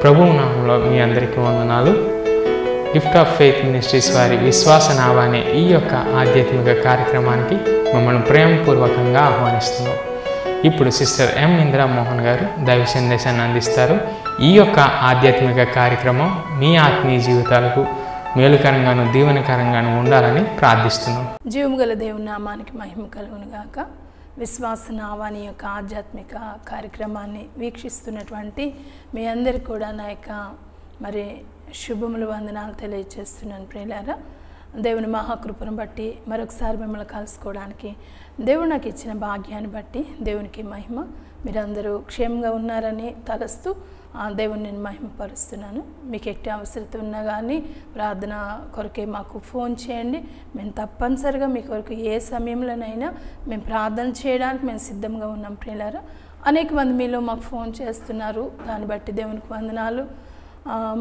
ప్రభువు నామములో మీ అందరికీ వందనాలు. గిఫ్ట్ ఆఫ్ ఫెయిత్ మినిస్ట్రీస్ వారి విశ్వాస నావ అనే ఈ యొక్క ఆధ్యాత్మిక కార్యక్రమానికి మమ్మల్ని ప్రేమపూర్వకంగా ఆహ్వానిస్తున్నాం. ఇప్పుడు సిస్టర్ ఎం ఇందిరామోహన్ గారు దైవ సందేశాన్ని అందిస్తారు. ఈ యొక్క ఆధ్యాత్మిక కార్యక్రమం మీ ఆత్మీయ జీవితాలకు మేలుకరంగాను దీవెనకరంగాను ఉండాలని ప్రార్థిస్తున్నాం. జీవము గల దేవుని నామానికి మహిమ కలుగును గాక. విశ్వాస నావాని యొక్క ఆధ్యాత్మిక కార్యక్రమాన్ని వీక్షిస్తున్నటువంటి మీ అందరికీ కూడా నా యొక్క శుభములు వందనాలు తెలియజేస్తున్నాను. ప్రియులారా, దేవుని మహాకృపను బట్టి మరొకసారి మిమ్మల్ని కలుసుకోవడానికి దేవుడు నాకు ఇచ్చిన భాగ్యాన్ని బట్టి దేవునికి మహిమ. మీరందరూ క్షేమంగా ఉన్నారని తలస్తూ దేవుని నేను మహిమపరుస్తున్నాను. మీకు ఎట్టి అవసరత ఉన్నా కానీ ప్రార్థన కొరకే మాకు ఫోన్ చేయండి. మేము తప్పనిసరిగా మీ కొరకు ఏ సమయంలోనైనా మేము ప్రార్థన చేయడానికి మేము సిద్ధంగా ఉన్నాం. ప్రియులారా, అనేక మంది మీలో మాకు ఫోన్ చేస్తున్నారు. దాన్ని బట్టి దేవునికి వందనాలు.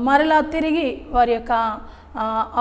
మరలా తిరిగి వారి యొక్క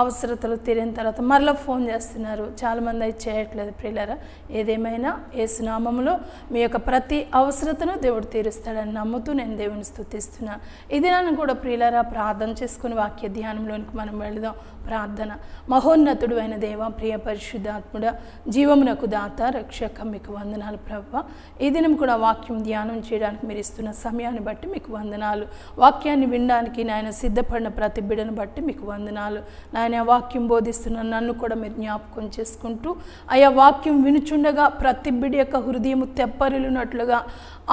అవసరతలు తీరిన తర్వాత మరలా ఫోన్ చేస్తున్నారు. చాలామంది అది చేయట్లేదు. ప్రియులారా, ఏదేమైనా యేసు నామములో మీ యొక్క ప్రతి అవసరతను దేవుడు తీరుస్తాడని నమ్ముతూ నేను దేవుని స్తుతిస్తున్నాను. ఇది నన్ను కూడా ప్రియులారా ప్రార్థన చేసుకుని వాక్య ధ్యానంలోనికి మనం వెళదాం. ప్రార్థన. మహోన్నతుడు అయిన దేవ, ప్రియ పరిశుద్ధాత్ముడ, జీవమునకు దాత, రక్షక, మీకు వందనాలు ప్రభువా. ఈ దినం కూడా వాక్యం ధ్యానం చేయడానికి మీరు ఇస్తున్న సమయాన్ని బట్టి మీకు వందనాలు. వాక్యాన్ని వినడానికి నాయన సిద్ధపడిన ప్రతి బిడ్డను బట్టి మీకు వందనాలు. నాయన వాక్యం బోధిస్తున్న నన్ను కూడా మీరు జ్ఞాపకం చేసుకుంటూ ఆయా వాక్యం వినుచుండగా ప్రతి బిడ్డ యొక్క హృదయము తెప్పరిల్లునట్లుగా,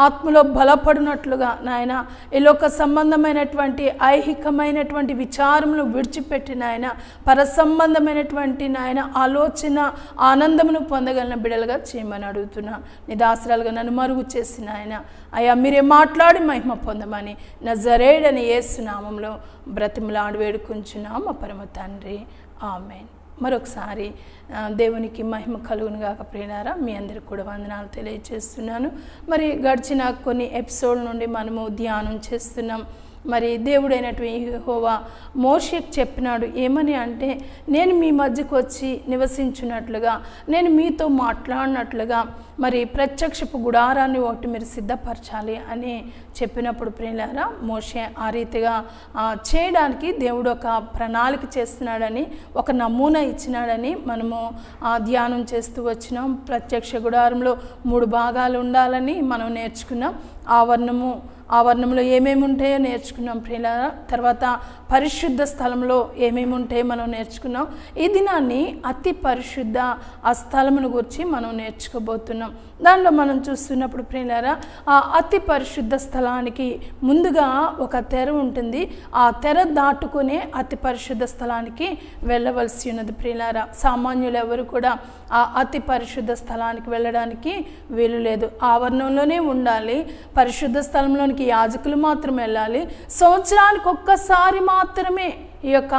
ఆత్మలో బలపడినట్లుగా నాయన ఈ లోక సంబంధమైనటువంటి ఐహికమైనటువంటి విచారములు విడిచిపెట్టి నాయన పర సంబంధమైనటువంటి నాయన ఆలోచన ఆనందమును పొందగలిగిన బిడ్డలుగా చేయమని అడుగుతున్నా. నిదాసరాలుగా నన్ను మరుగు చేసి నాయన అయ్యా మీరే మాట్లాడి మహిమ పొందమని నజరేయుడని యేసు నామములో బ్రతిమలాడి వేడుకుంటున్నాం మా పరమ తండ్రి, ఆమేన్. మరొకసారి దేవునికి మహిమ కలుగును గాక. ప్రియులారా, మీ అందరికి కూడా వందనాలు తెలియజేస్తున్నాను. గడిచిన కొన్ని ఎపిసోడ్ నుండి మనము ధ్యానం చేస్తున్నాం. దేవుడైనటువంటి యెహోవా మోషేకు చెప్పినాడు. ఏమని అంటే, నేను మీ మధ్యకు వచ్చి నివసించున్నట్లుగా, నేను మీతో మాట్లాడినట్లుగా ప్రత్యక్షపు గుడారాన్ని ఒకటి మీరు సిద్ధపరచాలి అని చెప్పినప్పుడు ప్రియులారా, మోషే ఆ రీతిగా చేయడానికి దేవుడు ఒక ప్రణాళిక చేస్తున్నాడని, ఒక నమూనా ఇచ్చినాడని మనము ధ్యానం చేస్తూ వచ్చినాం. ప్రత్యక్ష గుడారంలో 3 భాగాలు ఉండాలని మనం నేర్చుకున్నాం. ఆవరణంలో ఏమేమి ఉంటాయో నేర్చుకున్నాం ప్రియులారా. తర్వాత పరిశుద్ధ స్థలంలో ఏమేమి ఉంటాయో మనం నేర్చుకున్నాం. ఈ దినాన్ని అతి పరిశుద్ధ ఆ స్థలమును గురించి మనం నేర్చుకోబోతున్నాం. దానిలో మనం చూస్తున్నప్పుడు ప్రియులారా, ఆ అతి పరిశుద్ధ స్థలానికి ముందుగా ఒక తెర ఉంటుంది. ఆ తెర దాటుకునే అతి పరిశుద్ధ స్థలానికి వెళ్ళవలసి ఉన్నది ప్రియులారా. సామాన్యులు ఎవరు కూడా ఆ అతి పరిశుద్ధ స్థలానికి వెళ్ళడానికి వీలు లేదు. ఆవరణంలోనే ఉండాలి. పరిశుద్ధ స్థలంలోనికి యాజకులు మాత్రం వెళ్ళాలి. సంవత్సరానికి ఒక్కసారి మాత్రమే ఈ యొక్క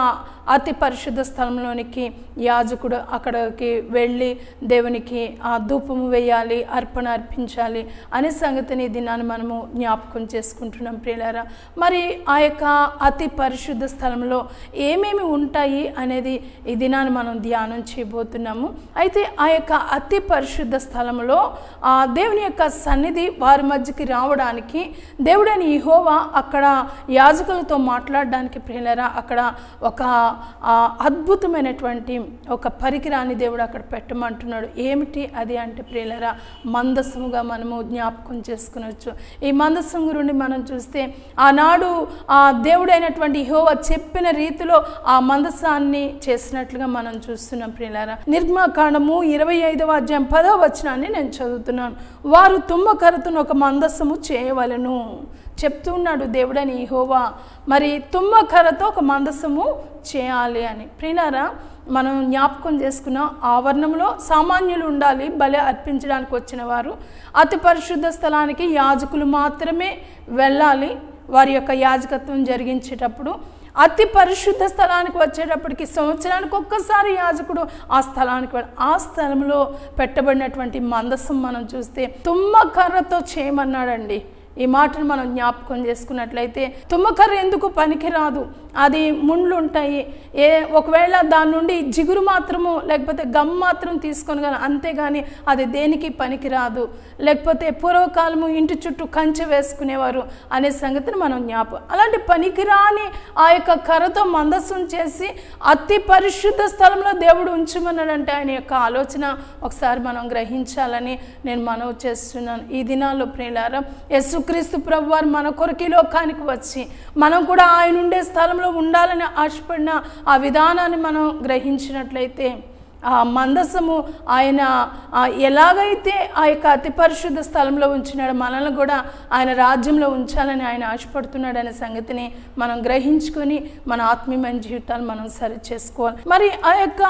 అతి పరిశుద్ధ స్థలంలోనికి యాజకుడు అక్కడికి వెళ్ళి దేవునికి ఆ ధూపము వేయాలి, అర్పణ అర్పించాలి అనే సంగతిని దినాన్ని మనము జ్ఞాపకం చేసుకుంటున్నాం ప్రియులారా. ఆ యొక్క అతి పరిశుద్ధ స్థలంలో ఏమేమి ఉంటాయి అనేది ఈ దినాన్ని మనం ధ్యానం చేయబోతున్నాము. అయితే ఆ యొక్క అతి పరిశుద్ధ స్థలంలో ఆ దేవుని యొక్క సన్నిధి వారి మధ్యకి రావడానికి దేవుడైన యెహోవా అక్కడ యాజకులతో మాట్లాడడానికి ప్రియులారా అక్కడ ఒక అద్భుతమైనటువంటి ఒక పరికరాన్ని దేవుడు అక్కడ పెట్టమంటున్నాడు. ఏమిటి అది అంటే ప్రియులారా, మందసముగా మనము జ్ఞాపకం చేసుకునొచ్చు. ఈ మందసం గురించి మనం చూస్తే ఆనాడు ఆ దేవుడైనటువంటి యెహోవా చెప్పిన రీతిలో ఆ మందసాన్ని చేసినట్లుగా మనం చూస్తున్నాం ప్రియులారా. నిర్గమకాండము 25వ అధ్యాయం 10వ వచనాన్ని నేను చదువుతున్నాను. వారు తుమ్మకర్రతో ఒక మందసము చేయవలెను చెప్తున్నాడు దేవుడని యెహోవా. తుమ్మకర్రతో ఒక మందసము చేయాలి అని ప్రియులారా మనం జ్ఞాపకం చేసుకున్న ఆవరణంలో సామాన్యులు ఉండాలి. బలి అర్పించడానికి వచ్చిన వారు అతి పరిశుద్ధ స్థలానికి యాజకులు మాత్రమే వెళ్ళాలి. వారి యొక్క యాజకత్వం జరిగించేటప్పుడు అతి పరిశుద్ధ స్థలానికి వచ్చేటప్పటికి సంవత్సరానికి ఒక్కసారి యాజకుడు ఆ స్థలానికి ఆ స్థలంలో పెట్టబడినటువంటి మందసం మనం చూస్తే తుమ్మకర్రతో చేయమన్నాడండి. ఈ మాటను మనం జ్ఞాపకం చేసుకున్నట్లయితే తుమ్మకర్ర ఎందుకు పనికిరాదు, అది ముండ్లు ఉంటాయి, ఒకవేళ దాని నుండి జిగురు మాత్రము లేకపోతే గమ్ మాత్రం తీసుకొని కానీ అంతేగాని అది దేనికి పనికిరాదు. లేకపోతే పూర్వకాలము ఇంటి చుట్టూ కంచె వేసుకునేవారు అనే సంగతిని మనం జ్ఞాపకం. అలాంటి పనికిరాని ఆ యొక్క కర్రతో మందసం చేసి అతి పరిశుద్ధ స్థలంలో దేవుడు ఉంచమన్నాడంటే ఆయన యొక్క ఆలోచన ఒకసారి మనం గ్రహించాలని నేను మనవి చేస్తున్నాను. ఈ దినాల్లో ప్రియులారా, యేసుక్రీస్తు ప్రభువారు మన కొరకు ఈ లోకానికి వచ్చి మనం కూడా ఆయన ఉండే స్థలంలో ఉండాలని ఆశపడిన ఆ విధానాన్ని మనం గ్రహించినట్లయితే ఆ మందసము ఆయన ఎలాగైతే ఆ యొక్క అతి పరిశుద్ధ స్థలంలో ఉంచినాడు, మనల్ని కూడా ఆయన రాజ్యంలో ఉంచాలని ఆయన ఆశపడుతున్నాడు అనే సంగతిని మనం గ్రహించుకొని మన ఆత్మీయమైన జీవితాలు మనం సరి చేసుకోవాలి. మరి ఆ యొక్క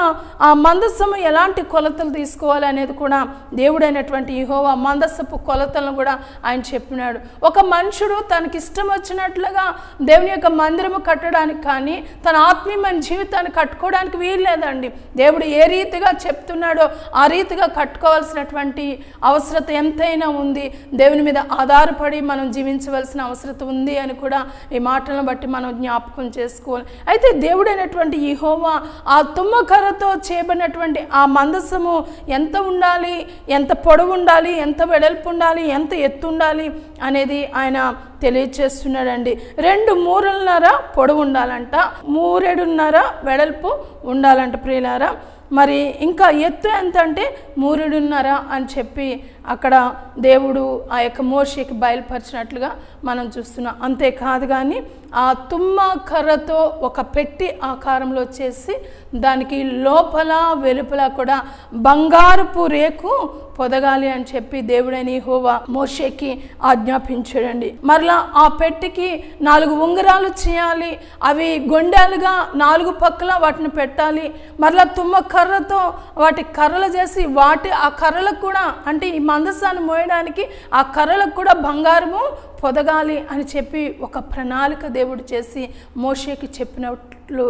ఆ మందసము ఎలాంటి కొలతలు తీసుకోవాలి అనేది కూడా దేవుడైనటువంటి యెహోవా మందసపు కొలతలను కూడా ఆయన చెప్పినాడు. ఒక మనుషుడు తనకి ఇష్టం వచ్చినట్లుగా దేవుని యొక్క మందిరము కట్టడానికి కానీ తన ఆత్మీయమైన జీవితాన్ని కట్టుకోవడానికి వీలు లేదండి. దేవుడు ఏ రీతిగా చెప్తున్నాడో ఆ రీతిగా కట్టుకోవాల్సినటువంటి అవసరత ఎంతైనా ఉంది. దేవుని మీద ఆధారపడి మనం జీవించవలసిన అవసరత ఉంది అని కూడా ఈ మాటలను బట్టి మనం జ్ఞాపకం చేసుకోవాలి. అయితే దేవుడైనటువంటి యెహోవా ఆ తుమ్మకర్రతో చేయబడినటువంటి ఆ మందసము ఎంత ఉండాలి, ఎంత పొడవు ఉండాలి, ఎంత వెడల్పు ఉండాలి, ఎంత ఎత్తు ఉండాలి అనేది ఆయన తెలియచేస్తున్నాడండి. 2 మూరలున్నర పొడవు ఉండాలంట, 3.5 వెడల్పు ఉండాలంట ప్రియులారా. మరి ఇంకా ఎత్తు ఎంత అంటే 3.5 అని చెప్పి అక్కడ దేవుడు ఆ యొక్క మోషేకి బయలుపరిచినట్లుగా మనం చూస్తున్నాం. అంతేకాదు కానీ ఆ తుమ్మ కర్రతో ఒక పెట్టి ఆకారంలో చేసి దానికి లోపల వెలుపల కూడా బంగారపు రేకు పొదగాలి అని చెప్పి దేవుడైన యెహోవా మోషేకి ఆజ్ఞాపించాడండి. మరలా ఆ పెట్టికి 4 ఉంగరాలు చేయాలి, అవి గొండెలుగా 4 పక్కల వాటిని పెట్టాలి. మరలా తుమ్మ కర్రతో వాటి కర్రలు చేసి ఆ కర్రలకు కూడా అంటే ఈ మందసాన్ని మోయడానికి ఆ కర్రలకు కూడా బంగారము పొదగాలి అని చెప్పి ఒక ప్రణాళిక దేవుడు చేసి మోషేకి చెప్పినట్లు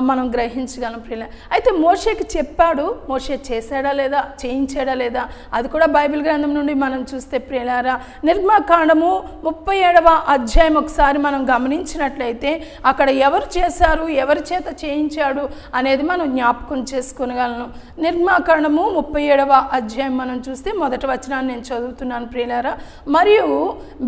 మనం గ్రహించగలం ప్రియుల. అయితే మోషేకి చెప్పాడు, మోషే చేశాడా లేదా, చేయించాడా లేదా అది కూడా బైబిల్ గ్రంథం నుండి మనం చూస్తే ప్రియులారా, నిర్గమకాండము 37వ అధ్యాయం ఒకసారి మనం గమనించినట్లయితే అక్కడ ఎవరు చేశారు, ఎవరి చేత చేయించాడు అనేది మనం జ్ఞాపకం చేసుకోగలను. నిర్గమకాండము 37వ అధ్యాయం మనం చూస్తే మొదటి వచనాన్ని నేను చదువుతున్నాను ప్రియులారా. మరియు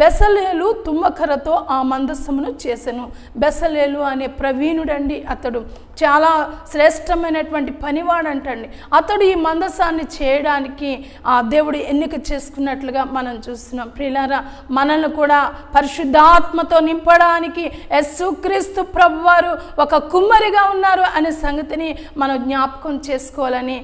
బెసలేలు తుమ్మకర్రతో ఆ మందసమును చేసెను. బెసలేలు అనే ప్రవీణుడండి, అతడు చాలా శ్రేష్టమైనటువంటి పనివాడంటండి. అతడు ఈ మందసాన్ని చేయడానికి ఆ దేవుడు ఎన్నిక చేసుకున్నట్లుగా మనం చూస్తున్నాం ప్రియులారా. మనల్ని కూడా పరిశుద్ధాత్మతో నింపడానికి యేసుక్రీస్తు ప్రభువారు ఒక కుమ్మరిగా ఉన్నారు అనే సంగతిని మనం జ్ఞాపకం చేసుకోవాలని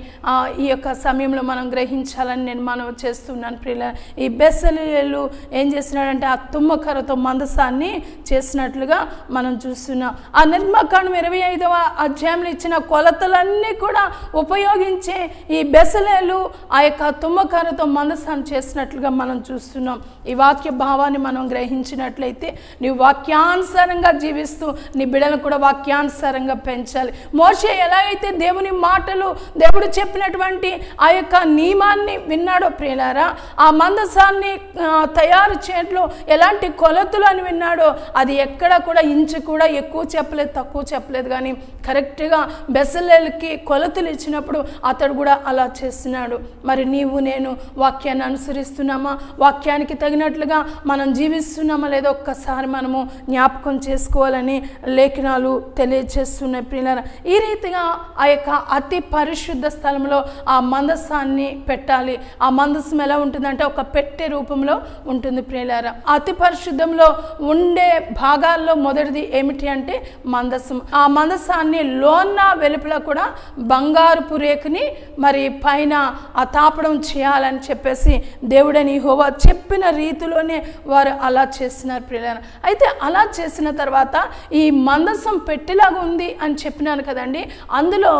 ఈ యొక్క సమయంలో మనం గ్రహించాలని నేను మనం చేస్తున్నాను ప్రియులారా. ఈ బెసలేలు ఏం చేసినాడంటే ఆ తుమ్మకర్రతో మందసాన్ని చేసినట్లుగా మనం చూస్తున్నాం. ఆ నిర్గమకాండం 25వ అధ్యాయంలో ఇచ్చిన కొలతలన్నీ కూడా ఉపయోగించే ఈ బెసలేలు ఆ యొక్క తుమ్మకర్రతో మందసాన్ని చేసినట్లుగా మనం చూస్తున్నాం. ఈ వాక్య భావాన్ని మనం గ్రహించినట్లయితే నీవు వాక్యానుసారంగా జీవిస్తూ నీ బిడ్డలను కూడా వాక్యానుసారంగా పెంచాలి. మోషే ఎలాగైతే దేవుని మాటలు దేవుడు చెప్పినటువంటి ఆ యొక్క నియమాన్ని విన్నాడో ప్రియులారా, ఆ మందసాన్ని తయారు చేయట్లో ఎలాంటి కొలతలు అని విన్నాడో అది ఎక్కడ కూడా ఇంచు కూడా ఎక్కువ చెప్పలేదు, తక్కువ చెప్పలేదు. కానీ కరెక్ట్గా బెసలేలుకి కొలతలు ఇచ్చినప్పుడు అతడు కూడా అలా చేస్తున్నాడు. మరి నీవు నేను వాక్యాన్ని అనుసరిస్తున్నామా, వాక్యానికి తగినట్లుగా మనం జీవిస్తున్నామా లేదో ఒక్కసారి మనము జ్ఞాపకం చేసుకోవాలని లేఖనాలు తెలియజేస్తున్నాయి ప్రియులారా. ఈ రీతిగా ఆ యొక్క అతి పరిశుద్ధ స్థలంలో ఆ మందసాన్ని పెట్టాలి. ఆ మందసం ఎలా ఉంటుందంటే ఒక పెట్టె రూపంలో ఉంటుంది ప్రియులారా. అతి పరిశుద్ధంలో ఉండే భాగాల్లో మొదటిది ఏమిటి అంటే మందసం. ఆ మందసాన్ని లోన వెలుపల కూడా బంగారుపు రేకుని మరి పైన ఆ తాపడం చేయాలని చెప్పేసి దేవుడని యెహోవా చెప్పిన రీతిలోనే వారు అలా చేస్తున్నారు ప్రియులారా. అయితే అలా చేసిన తర్వాత ఈ మందసం పెట్టేలాగా ఉంది అని చెప్పినాను కదండి, అందులో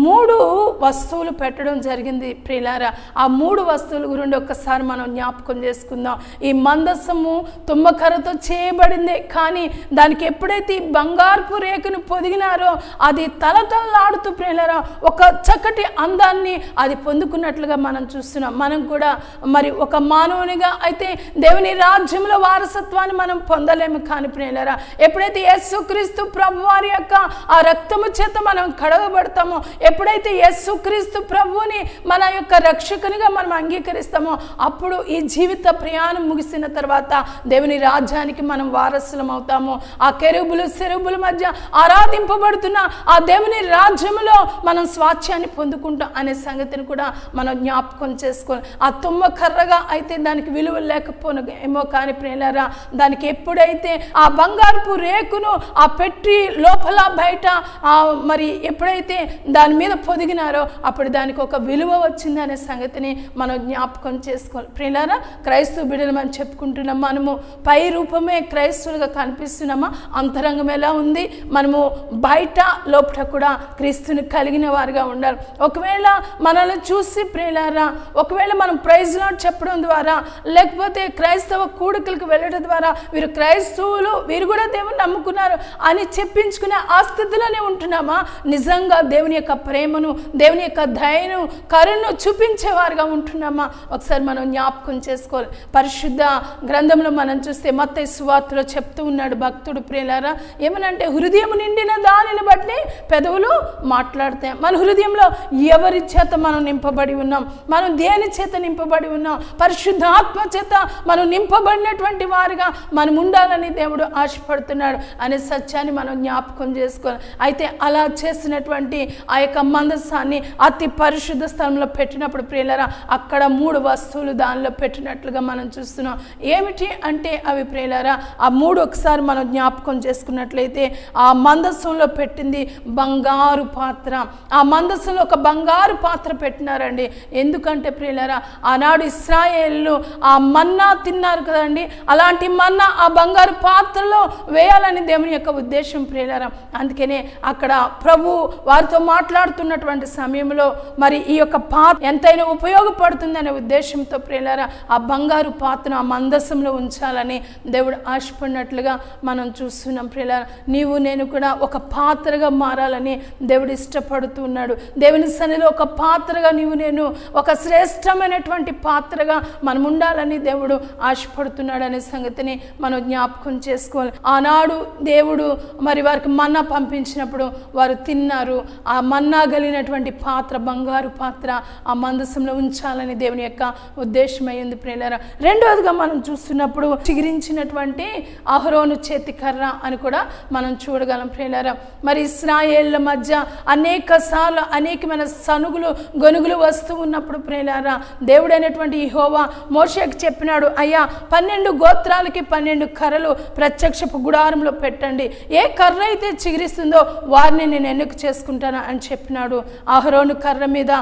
3 వస్తువులు పెట్టడం జరిగింది ప్రియులారా. ఆ 3 వస్తువుల గురించి ఒక్కసారి మనం జ్ఞాపకం చేసుకుందాం. ఈ మందసము తుమ్మకర్రతో చేయబడింది, కానీ దానికి ఎప్పుడైతే ఈ బంగారపు రేకును పొదిగినారో అది తలతలలాడుతూ ప్రియులారా ఒక చక్కటి అందాన్ని అది పొందుకున్నట్లుగా మనం చూస్తున్నాం. మనం కూడా మరి ఒక మానవునిగా అయితే దేవుని రాజ్యంలో వారసత్వాన్ని మనం పొందలేము. కానీ ప్రియులారా ఎప్పుడైతే యేసుక్రీస్తు ప్రభువారి యొక్క ఆ రక్తము చేత మనం కడగబడతామో, ఎప్పుడైతే యేసుక్రీస్తు ప్రభువుని మన యొక్క రక్షకునిగా మనం అంగీకరిస్తామో, అప్పుడు ఈ జీవిత ప్రయాణం ముగిసిన తర్వాత దేవుని రాజ్యానికి మనం వారసులం అవుతాము. ఆ కెరూబులు సెరూబుల మధ్య ఆరాధింపబడుతున్న ఆ దేవుని రాజ్యములో మనం స్వాస్థ్యాన్ని పొందుకుంటాం అనే సంగతిని కూడా మనం జ్ఞాపకం చేసుకోవాలి. ఆ తుమ్మ కర్రగా అయితే దానికి విలువ లేకపోయేమో, కానీ ప్రియులారా దానికి ఎప్పుడైతే ఆ బంగారపు రేకును ఆ పెట్టి లోపల బయట మరి ఎప్పుడైతే దాని మీద పొదిగినారో అప్పుడు దానికి ఒక విలువ వచ్చింది అనే సంగతిని మనం జ్ఞాపకం చేసుకోవాలి. ప్రియులారా క్రైస్తవ బిడ్డలు మనం చెప్పుకుంటున్నాం, మనము పై రూపమే క్రైస్తవులుగా కనిపిస్తున్నామా, అంతరంగం ఎలా ఉంది, మనము బయట లోపల కూడా క్రీస్తుని కలిగిన వారుగా ఉండాలి. ఒకవేళ మనల్ని చూసి ప్రియులారా ఒకవేళ మనం ప్రైజ్ లార్డ్ చెప్పడం ద్వారా లేకపోతే క్రైస్తవ కూడికలకు వెళ్ళడం ద్వారా వీరు క్రైస్తవులు, వీరు కూడా దేవుని నమ్ముకున్నారు అని చెప్పించుకునే ఆ స్థితిలోనే ఉంటున్నామా, నిజంగా దేవుని యొక్క ప్రేమను దేవుని యొక్క దయను కరుణను చూపించేవారుగా ఉంటున్నామా ఒకసారి మనం జ్ఞాపకం చేసుకోవాలి. పరిశుద్ధ గ్రంథంలో మనం చూస్తే మత్తయి సువార్తలో చెప్తూ ఉన్నాడు భక్తుడు ప్రియులారా, ఏమనంటే హృదయం నిండిన దానిని బట్టి పెదవులు మాట్లాడతాయి. మన హృదయంలో ఎవరి చేత మనం నింపబడి ఉన్నాం, మనం దేని చేత నింపబడి ఉన్నాం, పరిశుద్ధాత్మ చేత మనం నింపబడినటువంటి వారిగా మనం ఉండాలని దేవుడు ఆశపడుతున్నాడు అనే సత్యాన్ని మనం జ్ఞాపకం చేసుకోవాలి. అయితే అలా చేసినటువంటి ఆ యొక్క మందసాన్ని అతి పరిశుద్ధ స్థలంలో పెట్టినప్పుడు ప్రియులారా అక్కడ 3 వస్తువులు దానిలో పెట్టినట్లుగా మనం చూస్తున్నాం. ఏమిటి అంటే అవి ప్రియులారా ఆ 3 ఒకసారి మనం జ్ఞాపకం చేసుకున్నట్లయితే ఆ మందసంలో పెట్టింది బంగారు పాత్ర. ఆ మందసంలో ఒక బంగారు పాత్ర పెట్టినారండి. ఎందుకంటే ప్రియులారా ఆనాడు ఇశ్రాయేలు ఆ మన్నా తిన్నారు కదండి, అలాంటి మన్నా ఆ బంగారు పాత్రలో వేయాలని దేవుని యొక్క ఉద్దేశం ప్రియులారా. అందుకనే అక్కడ ప్రభు వారితో మాట్లాడుతున్నటువంటి సమయంలో మరి ఈ యొక్క పాత్ర ఎంతైనా ఉపయోగపడుతుందనే ఉద్దేశంతో ప్రియులారా ఆ బంగారు పాత్రను ఆ మందసంలో ఉంచాలని దేవుడు ఆశపడినట్లుగా మనం చూస్తున్నాం. ప్రియులారా నీవు నేను కూడా ఒక పాత్రగా మారాలని దేవుడు ఇష్టపడుతున్నాడు. దేవుని సన్నిధిలో ఒక పాత్రగా నీవు నేను ఒక శ్రేష్టమైనటువంటి పాత్రగా మనం ఉండాలని దేవుడు ఆశపడుతున్నాడు అనే సంగతిని మనం జ్ఞాపకం చేసుకోవాలి. ఆనాడు దేవుడు మరి వారికి మన్నా పంపించినప్పుడు వారు తిన్నారు. ఆ మన్నా కలిగినటువంటి పాత్ర బంగారు పాత్ర ఆ మందసంలో ఉంచాలని దేవుని యొక్క ఉద్దేశమైంది ప్రియులారా. రెండవదిగా మనం చూస్తున్నప్పుడు చిగిరించినటువంటి అహరోను చేతి కర్ర అని కూడా మనం చూడగలం ప్రియులారా. మరి ఇశ్రాయేళ్ల మధ్య అనేక సార్లు అనేకమైన సనుగులు గొనుగులు వస్తూ ఉన్నప్పుడు ప్రియులారా దేవుడైనటువంటి యెహోవా మోషేకి చెప్పినాడు, అయ్యా 12 గోత్రాలకి 12 కర్రలు ప్రత్యక్షపు గుడారంలో పెట్టండి, ఏ కర్ర అయితే చిగిరిస్తుందో వారిని నేను ఎన్నిక చేసుకుంటాను అని చెప్పినాడు. అహరోను కర్ర మీద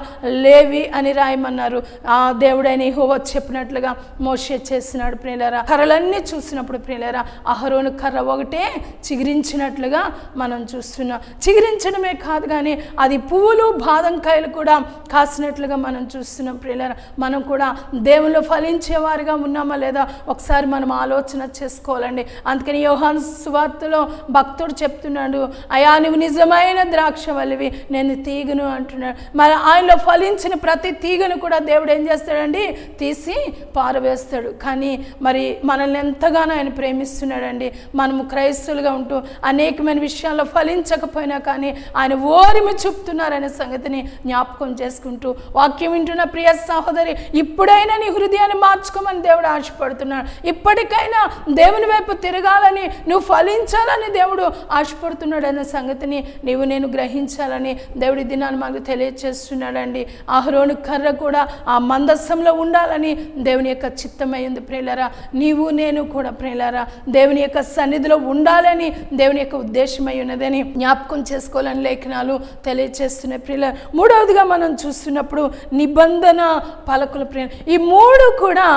లేవి అని రాయమన్నారు. ఆ దేవుడైన యెహోవా చెప్పినట్లుగా మోషే చేసినాడు ప్రియులారా. కర్రలన్నీ చూసినప్పుడు ప్రియులారా అహరోను కర్ర ఒకటే చిగిరించినట్లుగా మనం చూస్తున్నాం. చిగిరించడమే కాదు కానీ అది పువ్వులు బాదంకాయలు కూడా కాసినట్లుగా మనం చూస్తున్నాం ప్రియులారా. మనం కూడా దేవుళ్ళు ఫలించేవారుగా ఉన్నామా లేదా ఒకసారి మనం ఆలోచన చేసుకోవాలండి. అందుకని యోహాను సువార్తలో భక్తుడు చెప్తున్నాడు, అయా నువ్వు నిజమైన ద్రాక్షవల్లివి, నేను తీగను అంటున్నాడు. మరి ఆయనలో ఫలించిన ప్రతి తీగను కూడా దేవుడు ఏం చేస్తాడండి, తీసి పారవేస్తాడు. కానీ మరి మనల్ని ఎంతగానో ఆయన ప్రేమిస్తున్నాడండి. మనము క్రైస్తవులుగా ఉంటూ అనేకమైన విషయాల్లో ఫలించకపోయినా కానీ ఆయన ఓరిమి చూపుతున్నారనే సంగతిని జ్ఞాపకం చేసుకుంటూ వాక్యం వింటున్న ప్రియ సహోదరి ఇప్పుడైనా నీ హృదయాన్ని మార్చుకోమని దేవుడు ఆశపడుతున్నాడు. ఇప్పటికైనా దేవుని వైపు తిరగాలని నువ్వు ఫలించాలని దేవుడు ఆశపడుతున్నాడు అనే సంగతిని నీవు నేను గ్రహించాలని దేవుడి దినాన్ని మాకు తెలియచేస్తున్నాడండి. అహరోను కర్ర కూడా ఆ మందస్సంలో ఉండాలని దేవుని యొక్క చిత్తమైంది ప్రియులారా. నీవు నేను కూడా ప్రియులారా దేవుని యొక్క సన్నిధిలో ఉండాలని దేవుని యొక్క ఉద్దేశమై ఉన్నదని జ్ఞాపకం చేసుకోవాలని లేఖనాలు తెలియచేస్తున్నాయి ప్రియులారా. మూడవదిగా మనం చూస్తున్నప్పుడు నిబంధన పలకలు ప్రియులారా. ఈ 3 కూడా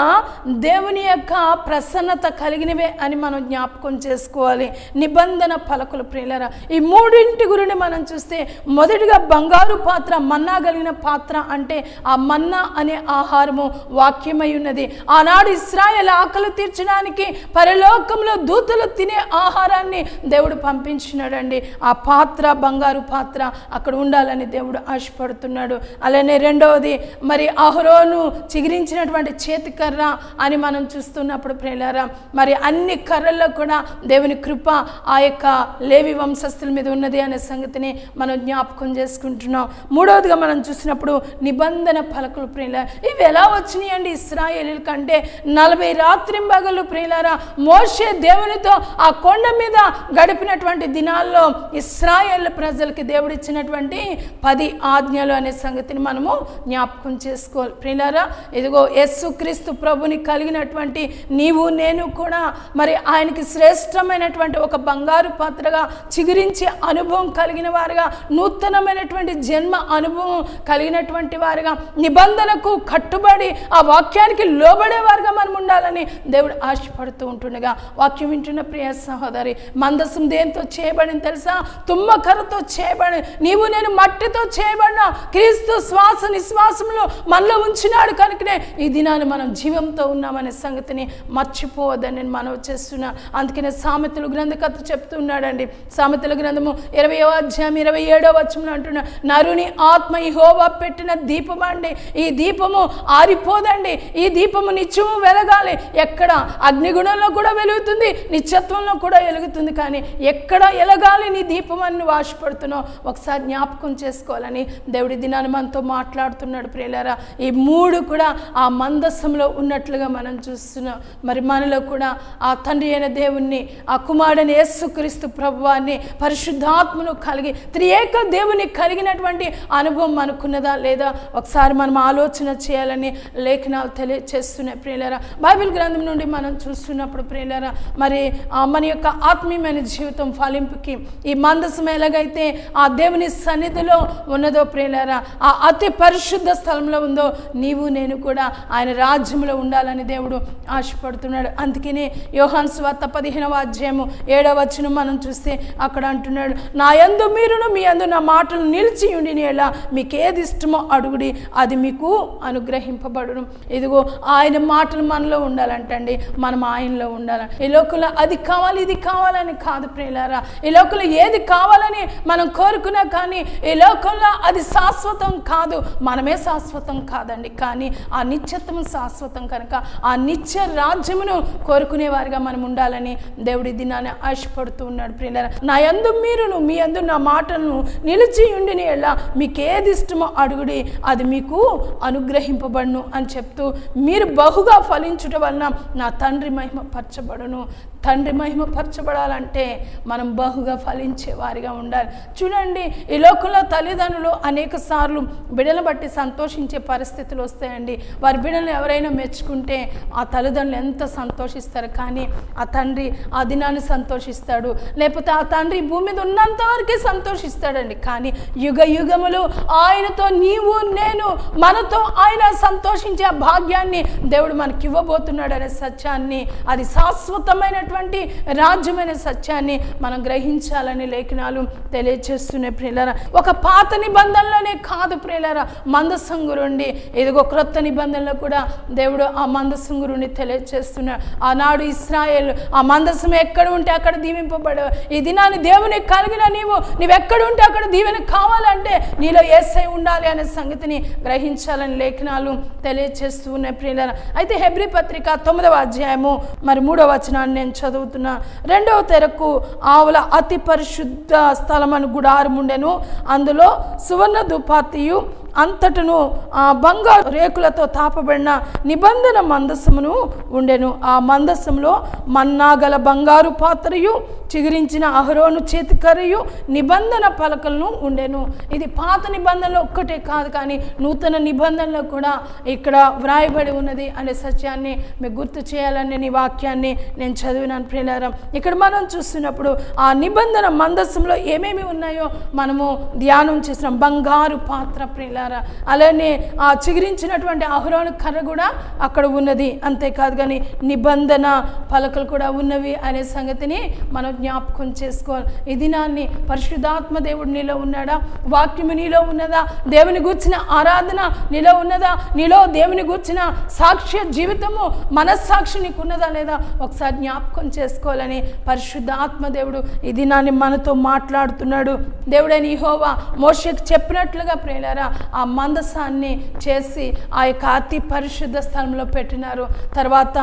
దేవుని యొక్క ప్రసన్నత కలిగినవే అని మనం జ్ఞాపకం చేసుకోవాలి. నిబంధన పలకలు ప్రియులారా. ఈ 3 గురించి మనం చూస్తే మొదటిగా బంగారు పాత్ర, మన్నా కలిగిన పాత్ర అంటే ఆ మన్నా అనే ఆహారము వాక్యమై ఉన్నది. ఆనాడు ఇశ్రాయేలు ఆకలి తీర్చడానికి పరలోకంలో దూతలు తినే ఆహారాన్ని దేవుడు పంపించినాడండి. ఆ పాత్ర, బంగారు పాత్ర అక్కడ ఉండాలని దేవుడు ఆశపడుతున్నాడు. అలానే రెండవది మరి అహరోను చిగిరించినటువంటి చేతికర్ర అని మనం చూస్తున్నప్పుడు ప్రియులారా, మరి అన్ని కర్రల్లో కూడా దేవుని కృప ఆ యొక్క లేవి వంశస్థుల మీద ఉన్నది అనే సంగతిని మనం జ్ఞాపకం చేసుకుంటున్నాం. మూడవదిగా మనం చూసినప్పుడు నిబంధన పలకలు ప్రియులారా, ఇవి ఎలా వచ్చినాయి అండి ఇశ్రాయేలీల కంటే 40 రాత్రింబగళ్ళు ప్రియులారా మోషే దేవునితో ఆ కొండ మీద గడిపినటువంటి దినాల్లో ఇశ్రాయేల్ ప్రజలకి దేవుడు ఇచ్చినటువంటి 10 ఆజ్ఞలు అనే సంగతిని మనము జ్ఞాపకం చేసుకోవాలి ప్రియులారా. ఇదిగో యేసుక్రీస్తు ప్రభుని కలిగినటువంటి నీవు నేను కూడా మరి ఆయనకి శ్రేష్టమైనటువంటి ఒక బంగారు పాత్రగా చిగురించే అనుభవం కలిగిన వారుగా, నూతనమైనటువంటి జన్మ అనుభవం కలిగినటువంటి వారుగా, నిబంధనకు కట్టుబడి ఆ వాక్యానికి లోబడేవారుగా మనం ఉండాలని దేవుడు ఆశపడుతూ ఉంటుండగా, వాక్యం వింటున్న ప్రియ సహోదరి, మందసం దేంతో చేయబడింది తెలుసా? తుమ్మకర్రతో చేయబడి, నీవు నేను మట్టితో చేయబడిన క్రీస్తు శ్వాస నిశ్వాసంలో మనలో ఉంచినాడు కనుకనే ఈ దినాన్ని మనం జీవంతో ఉన్నామనే సంగతిని మర్చిపోవద్దని నేను మనవి చేస్తున్నా. అందుకనే సామెతల గ్రంథకర్త చెప్తున్నాడండి. సామెతల గ్రంథము 20వ అధ్యాయం 27వ వచనంలో అంటున్నా, నరుని ఆత్మ యెహోవా పెట్టిన దీపం అండి, ఈ దీపము ఆరిపోదండి, ఈ దీపము నిత్యము వెలగాలి. ఎక్కడ అగ్నిగుణంలో కూడా వెలుగుతుంది, నిత్యత్వంలో కూడా వెలుగుతుంది, కానీ ఎక్కడ ఎలగాలి నీ దీపం అని నువ్వు ఆశపడుతున్నావు ఒకసారి జ్ఞాపకం చేసుకోవాలని దేవుడి దినాన్ని మనతో మాట్లాడుతున్నాడు ప్రియులారా. ఈ 3 కూడా ఆ మందసంలో ఉన్నట్లుగా మనం చూస్తున్నాం. మరి మనలో కూడా ఆ తండ్రి అయిన దేవుణ్ణి, ఆ కుమారుడైన యేసుక్రీస్తు ప్రభువాన్ని, పరిశుద్ధాత్మను కలిగి త్రియేక దేవుని కలిగినటువంటి అనుభవం మనకున్నదా లేదా ఒకసారి మనం ఆలోచన చేయాలని లేఖనాలు తెలియచేస్తున్నాయి ప్రియులారా. బైబిల్ గ్రంథం నుండి మనం చూస్తున్నప్పుడు ప్రియులారా, మరి మన యొక్క ఆత్మీయమైన జీవితం ఫలింపుకి ఈ మందసం ఎలాగైతే ఆ దేవుని సన్నిధిలో ఉన్నదో ప్రియులారా, ఆ అతి పరిశుద్ధ స్థలంలో ఉందో నీవు నేను కూడా ఆయన రాజ్యంలో ఉండాలని దేవుడు ఆశపడుతున్నాడు. అందుకనే యోహాను సువార్త 15వ అధ్యాయము 7వ వచనం మనం చూస్తే అక్కడ అంటున్నాడు, నా యందు మీరును మీ యందు నా మాటలు నిలిచి ఉండిన ఎలా మీకు ఏది ఇష్టమో అడుగుడి, అది మీకు అనుగ్రహింపబడును. ఇదిగో ఆయన మాటలు మనలో ఉండాలంటండి, మనం ఆయనలో ఉండాలి. ఈ లోకంలో అది కావాలి ఇది కావాలని కాదు ప్రియులారా, ఈ లోకంలో ఏది కావాలని మనం కోరుకున్నా కానీ ఈ లోకంలో అది శాశ్వతం కాదు, మనమే శాశ్వతం కాదండి, కానీ ఆ నిత్యత్వం శాశ్వతం కనుక ఆ నిత్య రాజ్యమును కోరుకునే వారిగా మనం ఉండాలని దేవుడి దినాన్ని ఆశపడుతూ ఉన్నాడు ప్రియులారా. నా యందు మీరును మీ యందు నా మాటలను నిలిచి ఉండిన ఎలా మీకు ఏది ఇష్టమో అడుగుడి, అది మీకు అనుగ్రహింపబడును అని చెప్తూ, మీరు బహుగా ఫలించుట వలన నా తండ్రి మహిమ పరచబడును. తండ్రి మహిమ పరచబడాలంటే మనం బహుగా ఫలించే వారిగా ఉండాలి. చూడండి, ఈ లోకంలో తల్లిదండ్రులు అనేక సార్లు బిడ్డలను బట్టి సంతోషించే పరిస్థితులు వస్తాయండి. వారి బిడ్డలను ఎవరైనా మెచ్చుకుంటే ఆ తల్లిదండ్రులు ఎంత సంతోషిస్తారు, కానీ ఆ తండ్రి ఆ దినాన్ని సంతోషిస్తాడు, లేకపోతే ఆ తండ్రి భూమి మీద ఉన్నంత వరకే సంతోషిస్తాడండి. కానీ యుగ యుగములు ఆయనతో నీవు నేను మనతో ఆయన సంతోషించే ఆ భాగ్యాన్ని దేవుడు మనకి ఇవ్వబోతున్నాడు అనే సత్యాన్ని, అది శాశ్వతమైన రాజ్యమైన సత్యాన్ని మనం గ్రహించాలని లేఖనాలు తెలియచేస్తున్నాయి ప్రియులారా. ఒక పాత నిబంధనలోనే కాదు ప్రియులారా, మందసంగురుండి ఇదిగో క్రొత్త నిబంధనలో కూడా దేవుడు ఆ మందసంగురుని తెలియచేస్తున్నాడు. ఆనాడు ఇశ్రాయేల్ ఆ మందసం ఎక్కడ ఉంటే అక్కడ దీవింపబడు. ఈ దినాన్ని దేవుని కలిగిన నీవెక్కడ ఉంటే అక్కడ దీవెన కావాలంటే నీలో యేసై ఉండాలి అనే సంగతిని గ్రహించాలని లేఖనాలు తెలియచేస్తూ ఉన్నాయి ప్రియులారా. అయితే హెబ్రీ పత్రిక 9వ అధ్యాయము మరి 3వ వచనాన్ని నేను చదువుతున్నా. 2వ తెరకు ఆవుల అతి పరిశుద్ధ స్థలమను గుడారం ఉండెను, అందులో సువర్ణ దుపాతియు అంతటను బంగారు రేకులతో తాపబడిన నిబంధన మందసమును ఉండెను. ఆ మందసంలో మన్నాగల బంగారు పాత్రయు చిగురించిన అహరోను చేతికర్రయు నిబంధన పలకలను ఉండెను. ఇది పాత నిబంధనలో ఒక్కటే కాదు, కానీ నూతన నిబంధనలో కూడా ఇక్కడ వ్రాయబడి ఉన్నది అనే సత్యాన్ని మీకు గుర్తు చేయాలని నీ వాక్యాన్ని నేను చదివినాను ప్రియులారా. ఇక్కడ మనం చూస్తున్నప్పుడు ఆ నిబంధన మందసంలో ఏమేమి ఉన్నాయో మనము ధ్యానం చేసినాం. బంగారు పాత్ర ప్రియులారా, ప్రియులారా. అలానే ఆ చిగురించినటువంటి అహరోను కర్ర కూడా అక్కడ ఉన్నది. అంతేకాదు కానీ నిబంధన పలకలు కూడా ఉన్నవి అనే సంగతిని మనం జ్ఞాపకం చేసుకోవాలి. ఈ దినాన్ని పరిశుద్ధాత్మ దేవుడు నీలో ఉన్నాడా? వాక్యము నీలో ఉన్నదా? దేవుని గూర్చిన ఆరాధన నీలో ఉన్నదా? నీలో దేవుని గూర్చిన సాక్ష్య జీవితము మనస్సాక్షి నీకు ఉన్నదా లేదా ఒకసారి జ్ఞాపకం చేసుకోవాలని పరిశుద్ధాత్మ దేవుడు ఈ దినాన్ని మనతో మాట్లాడుతున్నాడు. దేవుడైన యెహోవా మోషేకు చెప్పినట్లుగా ప్రియులారా ఆ మందసాన్ని చేసి ఆ యొక్క అతి పరిశుద్ధ స్థలంలో పెట్టినారు. తర్వాత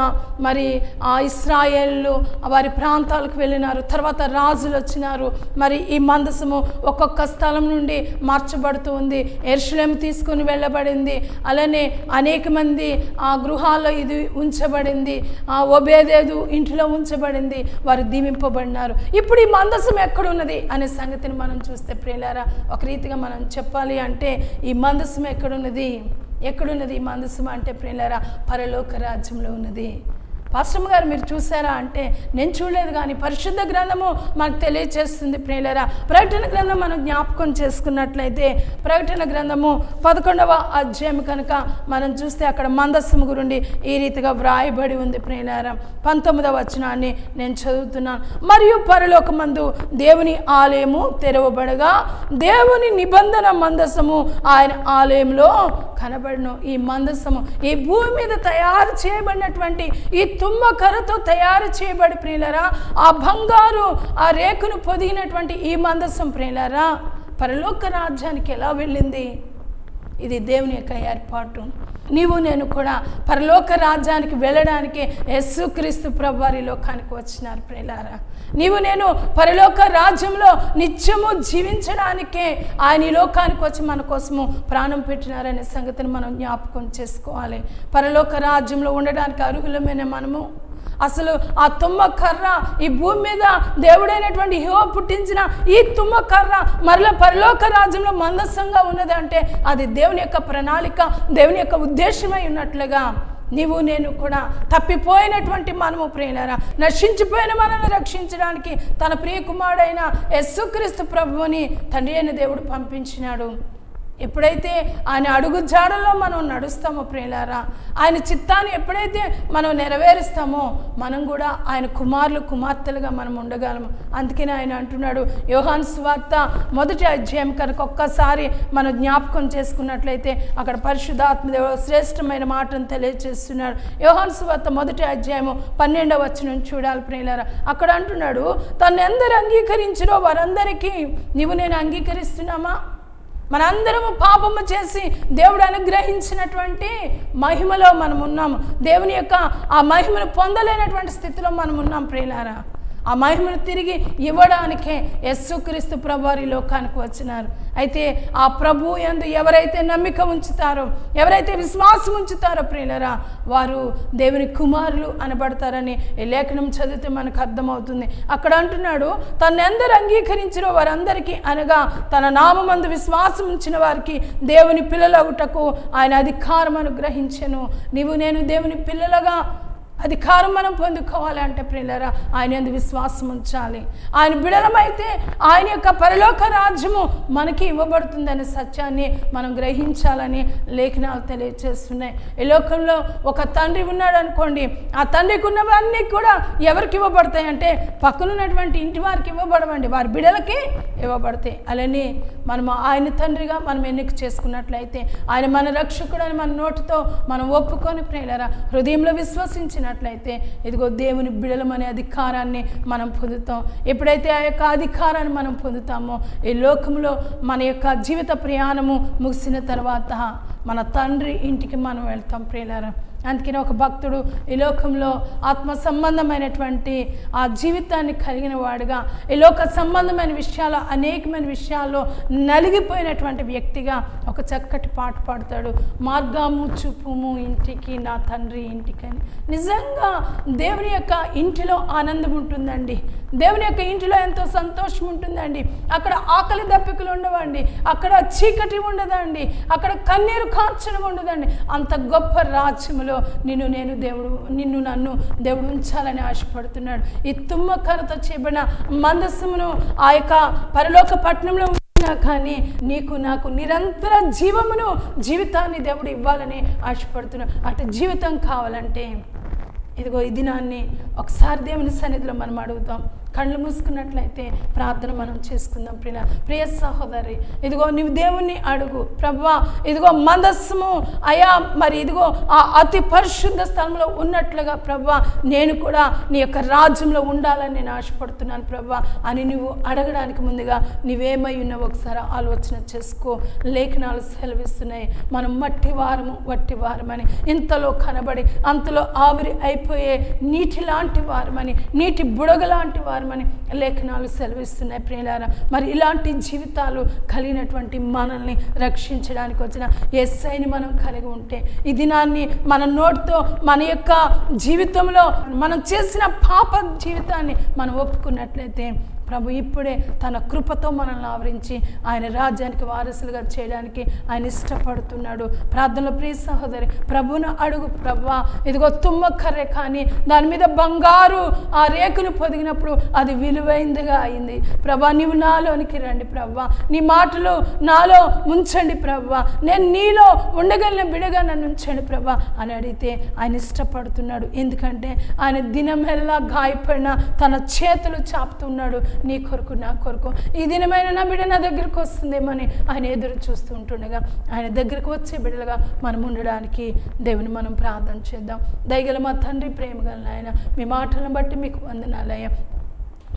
మరి ఆ ఇశ్రాయేలు వారి ప్రాంతాలకు వెళ్ళినారు. తర్వాత రాజులు వచ్చినారు. మరి ఈ మందసము ఒక్కొక్క స్థలం నుండి మార్చబడుతూ ఉంది. యెరూషలేము తీసుకుని వెళ్ళబడింది. అలానే అనేక మంది ఆ గృహాల్లో ఇది ఉంచబడింది. ఆ ఓబేదేదు ఇంటిలో ఉంచబడింది. వారు దీవింపబడినారు. ఇప్పుడు ఈ మందసం ఎక్కడున్నది అనే సంగతిని మనం చూస్తే ప్రియులారా ఒక రీతిగా మనం చెప్పాలి అంటే ఈ మందసం ఎక్కడున్నది ఈ మందసం అంటే ప్రియులారా పరలోక రాజ్యంలో ఉన్నది. పాస్టర్ గారు మీరు చూసారా అంటే నేను చూడలేదు, కానీ పరిశుద్ధ గ్రంథము మనకు తెలియచేస్తుంది ప్రియులారా. ప్రకటన గ్రంథం మనం జ్ఞాపకం చేసుకున్నట్లయితే ప్రకటన గ్రంథము 11వ అధ్యాయం కనుక మనం చూస్తే అక్కడ మందస్సము గురించి ఈ రీతిగా వ్రాయబడి ఉంది ప్రియులారా. 19వ వచనాన్ని నేను చదువుతున్నాను. మరియు పరలోకమందు దేవుని ఆలయము తెరవబడగా దేవుని నిబంధన మందసము ఆయన ఆలయంలో కనబడను. ఈ మందసము ఈ భూమి మీద తయారు చేయబడినటువంటి ఈ తుమ్మ కర్రతో తయారు చేయబడి ప్రియులారా ఆ బంగారు ఆ రేకును పొదిగినటువంటి ఈ మందసం ప్రియులారా పరలోక రాజ్యానికి ఎలా వెళ్ళింది? ఇది దేవుని యొక్క ఏర్పాటు. నీవు నేను కూడా పరలోక రాజ్యానికి వెళ్ళడానికి యేసుక్రీస్తు ప్రభువారి లోకానికి వచ్చినారు ప్రియులారా. నీవు నేను పరలోక రాజ్యంలో నిత్యము జీవించడానికే ఆయన ఈ లోకానికి వచ్చి మన కోసము ప్రాణం పెట్టినారనే సంగతిని మనం జ్ఞాపకం చేసుకోవాలి. పరలోక రాజ్యంలో ఉండడానికి అర్హులమైన మనము అసలు ఆ తుమ్మ కర్ర ఈ భూమి మీద దేవుడైనటువంటి యెహోవా పుట్టించిన ఈ తుమ్మ కర్ర మరలా పరలోక రాజ్యంలో మందస్సంగా ఉన్నది అంటే అది దేవుని యొక్క ప్రణాళిక, దేవుని యొక్క ఉద్దేశమై ఉన్నట్లుగా నీవు నేను కూడా తప్పిపోయినటువంటి మనము ప్రియులారా నశించిపోయిన మనల్ని రక్షించడానికి తన ప్రియ కుమారుడైన యేసుక్రీస్తు ప్రభువుని తండ్రి అయిన దేవుడు పంపించినాడు. ఎప్పుడైతే ఆయన అడుగు జాడలో మనం నడుస్తామో ప్రియులారా ఆయన చిత్తాన్ని ఎప్పుడైతే మనం నెరవేరుస్తామో మనం కూడా ఆయన కుమారులు కుమార్తెలుగా మనం ఉండగలము. అందుకని ఆయన అంటున్నాడు యోహాను సువార్త 1వ అధ్యాయం కనుక ఒక్కసారి మనం జ్ఞాపకం చేసుకున్నట్లయితే అక్కడ పరిశుద్ధాత్మ దేవుడు శ్రేష్టమైన మాటను తెలియజేస్తున్నాడు. యోహాను సువార్త 1వ అధ్యాయము 12వ వచనం చూడాలి ప్రియులారా. అక్కడ అంటున్నాడు తను ఎందరు అంగీకరించిరో వారందరికీ నీవు నేను అంగీకరిస్తున్నామా? మనందరము పాపము చేసి దేవుడు అనుగ్రహించినటువంటి మహిమలో మనం ఉన్నాము. దేవుని యొక్క ఆ మహిమను పొందలేనటువంటి స్థితిలో మనం ఉన్నాం ప్రియులారా. ఆ మహిమను తిరిగి ఇవ్వడానికే యేసుక్రీస్తు ప్రభువారి లోకానికి వచ్చినారు. అయితే ఆ ప్రభు యందు ఎవరైతే నమ్మిక ఉంచుతారో ఎవరైతే విశ్వాసం ఉంచుతారో ప్రియులారా వారు దేవుని కుమారులు అనబడతారని ఈ లేఖనం చదివితే మనకు అర్థమవుతుంది. అక్కడ అంటున్నాడు తను ఎందరు అంగీకరించిరో వారందరికీ అనగా తన నామమందు విశ్వాసం ఉంచిన వారికి దేవుని పిల్లలగుటకు ఆయన అధికారం అనుగ్రహించెను. నీవు నేను దేవుని పిల్లలుగా అధికారం మనం పొందుకోవాలంటే ప్రియులారా ఆయన యందు విశ్వాసం ఉంచాలి. ఆయన బిడలమైతే ఆయన యొక్క పరలోక రాజ్యము మనకి ఇవ్వబడుతుందనే సత్యాన్ని మనం గ్రహించాలని లేఖనాలు తెలియజేస్తున్నాయి. ఈ లోకంలో ఒక తండ్రి ఉన్నాడు అనుకోండి, ఆ తండ్రికి ఉన్నవన్నీ కూడా ఎవరికి ఇవ్వబడతాయి అంటే పక్కనున్నటువంటి ఇంటి వారికి ఇవ్వబడవండి, వారి బిడలకి ఇవ్వబడతాయి. అలానే మనము ఆయన తండ్రిగా మనం ఎన్నిక చేసుకున్నట్లయితే ఆయన మన రక్షకుడు అని మన నోటితో మనం ఒప్పుకొని ప్రియులారా హృదయంలో విశ్వసించిన ఇదిగో దేవుని బిడలమనే అధికారాన్ని మనం పొందుతాం. ఎప్పుడైతే ఆ యొక్క అధికారాన్ని మనం పొందుతామో ఈ లోకంలో మన యొక్క జీవిత ప్రయాణము ముగిసిన తర్వాత మన తండ్రి ఇంటికి మనం వెళ్తాం ప్రియులారా. అందుకని ఒక భక్తుడు ఈ లోకంలో ఆత్మ సంబంధమైనటువంటి ఆ జీవితాన్ని కలిగిన వాడుగా ఈ లోక సంబంధమైన విషయాలు అనేకమైన విషయాల్లో నలిగిపోయినటువంటి వ్యక్తిగా ఒక చక్కటి పాట పాడతాడు. మార్గము చూపుము ఇంటికి నా తండ్రి ఇంటికి అని. నిజంగా దేవుని యొక్క ఇంటిలో ఆనందం ఉంటుందండి. దేవుని యొక్క ఇంటిలో ఎంతో సంతోషం ఉంటుందండి. అక్కడ ఆకలి దప్పికలు ఉండవండి, అక్కడ చీకటి ఉండదండి, అక్కడ కన్నీరు కార్చడం ఉండదండి. అంత గొప్ప రాజ్యములో నిన్ను నన్ను దేవుడు ఉంచాలని ఆశపడుతున్నాడు. ఈ తుమ్మ కర్రతో చేయబడిన మందస్సమును ఆ యొక్క పరలోక పట్టణంలో కానీ నీకు నాకు నిరంతర జీవితాన్ని దేవుడు ఇవ్వాలని ఆశపడుతున్నాడు. అటు జీవితం కావాలంటే ఇదిగో ఈ దినాన్ని ఒకసారి దేవుని సన్నిధిలో మనం అడుగుతాం. కళ్ళు మూసుకున్నట్లయితే ప్రార్థన మనం చేసుకుందాం. ప్రియ సహోదరి, ఇదిగో నీవు దేవుణ్ణి అడుగు. ప్రభువా, ఇదిగో మందస్సము అయా మరి ఇదిగో ఆ అతి పరిశుద్ధ స్థలంలో ఉన్నట్లుగా ప్రభువా నేను కూడా నీ యొక్క రాజ్యంలో ఉండాలని నేను ఆశపడుతున్నాను ప్రభువా అని నువ్వు అడగడానికి ముందుగా నీవేమై ఉన్నావు ఒకసారి ఆలోచన చేసుకో. లేఖనాలు సెలవిస్తున్నాయి, మనం మట్టి వారమని, ఇంతలో కనబడి అంతలో ఆవిరి అయిపోయే నీటి లాంటి వారమని, నీటి బుడగ లాంటి వారమని లేఖనాలు సెలవిస్తున్నాయి. ప్రియులారా, మరి ఇలాంటి జీవితాలు కలిగినటువంటి మనల్ని రక్షించడానికి వచ్చిన యేసయ్యని మనం కలిగి ఉంటే ఈ దినాన్ని మన నోటితో మన యొక్క జీవితంలో మనం చేసిన పాప జీవితాన్ని మనం ఒప్పుకున్నట్లయితే ప్రభు ఇప్పుడే తన కృపతో మనల్ని ఆవరించి ఆయన రాజ్యానికి వారసులుగా చేయడానికి ఆయన ఇష్టపడుతున్నాడు. ప్రార్థనలో ప్రియ సహోదరి, ప్రభువును అడుగు. ప్రభువా, ఇదిగో తుమ్మకర్రే కానీ దాని మీద బంగారు ఆ రేకును పొదిగినప్పుడు అది విలువైందిగా అయింది. ప్రభా, నీవు నాలోనికి రండి ప్రభువా, నీ మాటలు నాలో ఉంచండి ప్రభువా, నేను నీలో ఉండగలిగిన బిడగా నన్ను ఉంచండి ప్రభా అని అడిగితే ఆయన ఇష్టపడుతున్నాడు. ఎందుకంటే ఆయన దినమెల్లా గాయపడిన తన చేతులు చాపుతున్నాడు. నీ కొరకు నా కొరకు ఈ దినమైన నా బిడ్డ నా దగ్గరకు వస్తుందేమని ఆయన ఎదురు చూస్తూ ఉంటుండగా ఆయన దగ్గరకు వచ్చే బిడ్డలుగా మనం ఉండడానికి దేవుని మనం ప్రార్థన చేద్దాం. దయగల మా తండ్రి, ప్రేమగల ఆయన, మీ మాటలను బట్టి మీకు వందనాలయ్యా.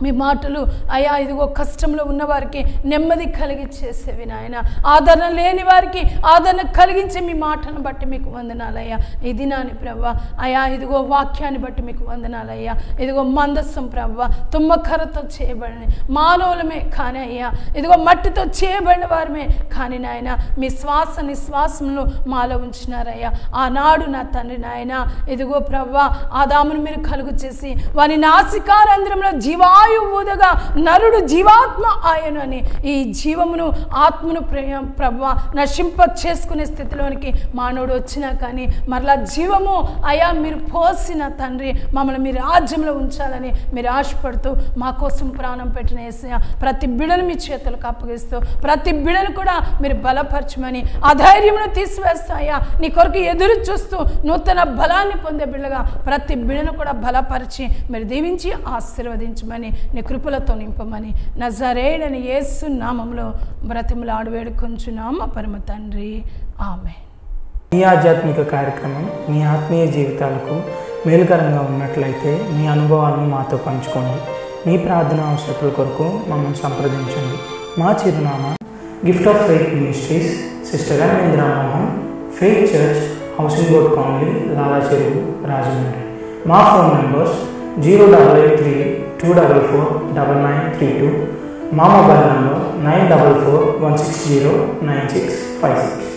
మీ మాటలు అయా ఇదిగో కష్టంలో ఉన్నవారికి నెమ్మది కలిగించేసేవి నాయన. ఆదరణ లేని వారికి ఆదరణ కలిగించే మీ మాటలను బట్టి మీకు వందనాలయ్యా. ఈ దినాన్ని ప్రభా అయా ఇదిగో వాక్యాన్ని బట్టి మీకు వందనాలయ్యా. ఇదిగో మందస్సం ప్రభా తుమ్మకర్రతో చేయబడిన మానవులమే కానీ అయ్యా ఇదిగో మట్టితో చేయబడిన వారమే కానీ నాయన మీ నిశ్వాసంలో మాలో ఉంచినారయ్యా. ఆనాడు నా తండ్రి నాయన ఇదిగో ప్రభా ఆదామును మీరు కలుగు చేసి వాని నాసికారంధ్రంలో జీవాయువుగా నరుడు జీవాత్మ ఆయను అని ఈ జీవమును ఆత్మను ప్రభువా నశింప చేసుకునే స్థితిలోనికి మానవుడు వచ్చినా కానీ మరలా జీవము అయా మీరు పోసిన తండ్రి మమ్మల్ని మీరు రాజ్యంలో ఉంచాలని మీరు ఆశపడుతూ మా కోసం ప్రాణం పెట్టిన యేసయ్య ప్రతి బిడను మీ చేతులకు అప్పగిస్తూ ప్రతి బిడను కూడా మీరు బలపరచమని ఆ ధైర్యమును తీసివేస్తూ అయ్యా నీ కొరకు ఎదురు చూస్తూ నూతన బలాన్ని పొందే బిడ్డగా ప్రతి బిడను కూడా బలపరిచి మీరు దీవించి ఆశీర్వదించమని నీ కృపలతో నింపమని నజరేయుడైన యేసు నామములో బ్రతిమలాడి వేడుకొంచున్నాము పరమ తండ్రి, ఆమేన్. ఈ ఆధ్యాత్మిక కార్యక్రమం మీ ఆత్మీయ జీవితాలకు మేలుకరంగా ఉన్నట్లయితే మీ అనుభవాలను మాతో పంచుకోండి. మీ ప్రార్థన అవసరతల కొరకు మమ్మల్ని సంప్రదించండి. మా చిరునామా gift of faith ministries, sister M Indramohan, faith church, housing board colony, Lala Cheruvu, Rajahmundry. మా ఫోన్ నంబర్స్ 083-244-9932. మా మొబైల్ నంబర్ 944-160-9656.